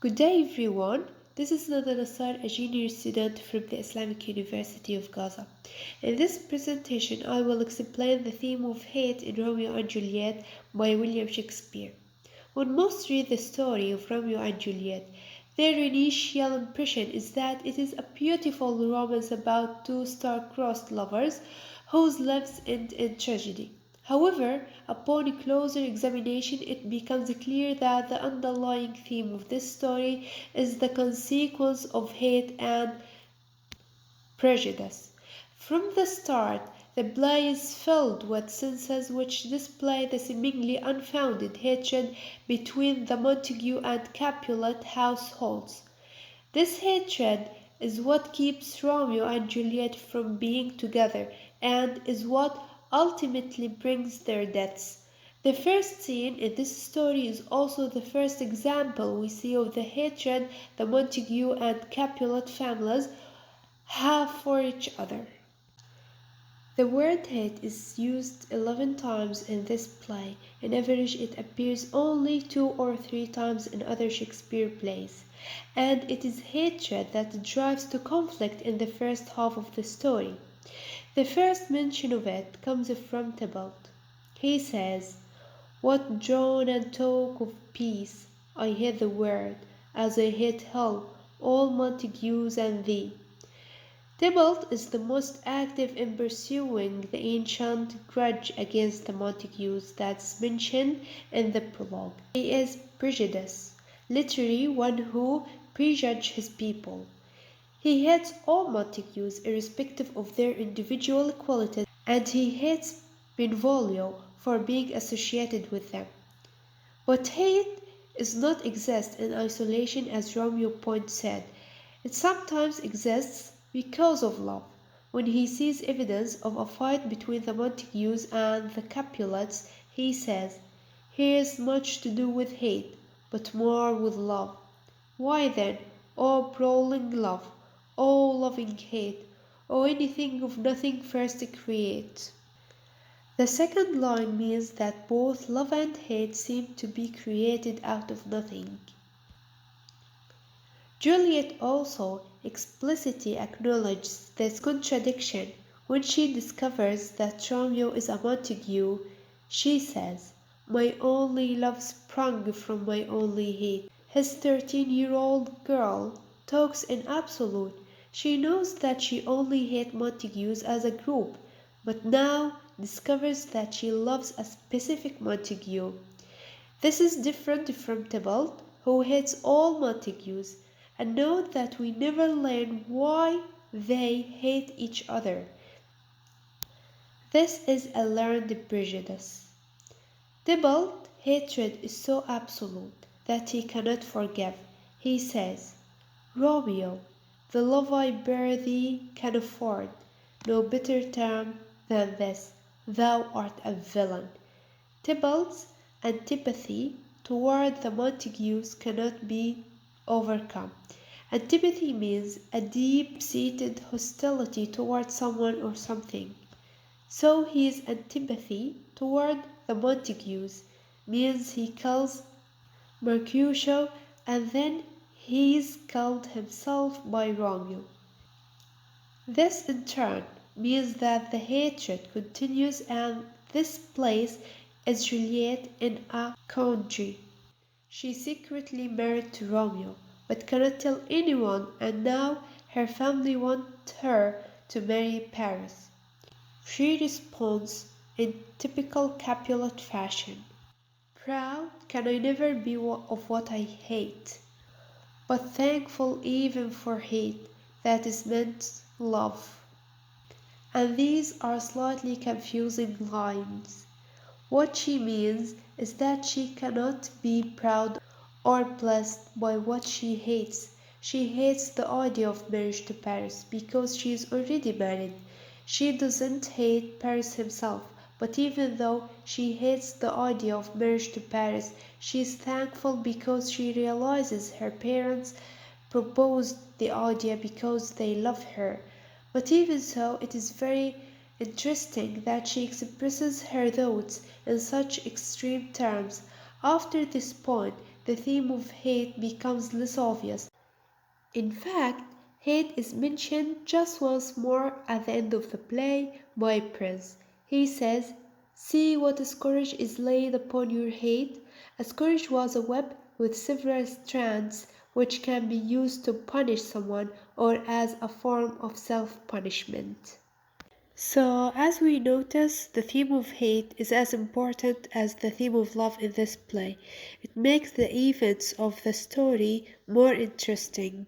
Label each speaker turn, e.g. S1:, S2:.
S1: Good day, everyone. This is Nassar, a junior student from the Islamic University of Gaza. In this presentation, I will explain the theme of hate in Romeo and Juliet by William Shakespeare. When most read the story of Romeo and Juliet, their initial impression is that it is a beautiful romance about two star-crossed lovers whose lives end in tragedy. However, upon closer examination, it becomes clear that the underlying theme of this story is the consequence of hate and prejudice. From the start, the play is filled with scenes which display the seemingly unfounded hatred between the Montague and Capulet households. This hatred is what keeps Romeo and Juliet from being together and is what ultimately brings their deaths. The first scene in this story is also the first example we see of the hatred the Montague and Capulet families have for each other. The word hate is used 11 times in this play. On average, it appears only 2 or 3 times in other Shakespeare plays, and it is hatred that drives to conflict in the first half of the story. The first mention of it comes from Tybalt. He says, "What John and talk of peace, I hate the word, as I hate hell, all Montagues and thee." Tybalt is the most active in pursuing the ancient grudge against the Montagues that's mentioned in the prologue. He is prejudiced, literally one who prejudges his people. He hates all Montagues irrespective of their individual qualities, and he hates Benvolio for being associated with them. But hate does not exist in isolation, as Romeo Point said. It sometimes exists because of love. When he sees evidence of a fight between the Montagues and the Capulets, he says, "Here's much to do with hate, but more with love." Why then, O brawling love, O loving hate, O anything of nothing first create? The second line means that both love and hate seem to be created out of nothing. Juliet also explicitly acknowledges this contradiction when she discovers that Romeo is a Montague. She says, "My only love sprung from my only hate." His 13-year-old girl talks in absolute. She knows that she only hates Montagues as a group, but now discovers that she loves a specific Montague. This is different from Tybalt, who hates all Montagues, and note that we never learn why they hate each other. This is a learned prejudice. Tybalt's hatred is so absolute that he cannot forgive. He says, "Romeo, the love I bear thee can afford no better term than this. Thou art a villain." Tybalt's antipathy toward the Montagues cannot be overcome. Antipathy means a deep-seated hostility toward someone or something. So his antipathy toward the Montagues means he kills Mercutio and then he is killed himself by Romeo. This in turn means that the hatred continues, and this place is Juliet in a quandary. She secretly married to Romeo, but cannot tell anyone, and now her family want her to marry Paris. She responds in typical Capulet fashion, "Proud can I never be of what I hate, but thankful even for hate that is meant love." And these are slightly confusing lines. What she means is that she cannot be proud or blessed by what she hates. She hates the idea of marriage to Paris because she is already married. She doesn't hate Paris himself, but even though she hates the idea of marriage to Paris, she is thankful because she realizes her parents proposed the idea because they love her. But even so, it is very interesting that she expresses her thoughts in such extreme terms. After this point, the theme of hate becomes less obvious. In fact, hate is mentioned just once more at the end of the play by Prince. He says, "See what a scourge is laid upon your hate." A scourge was a web with several strands which can be used to punish someone or as a form of self-punishment. So, as we notice, the theme of hate is as important as the theme of love in this play. It makes the events of the story more interesting.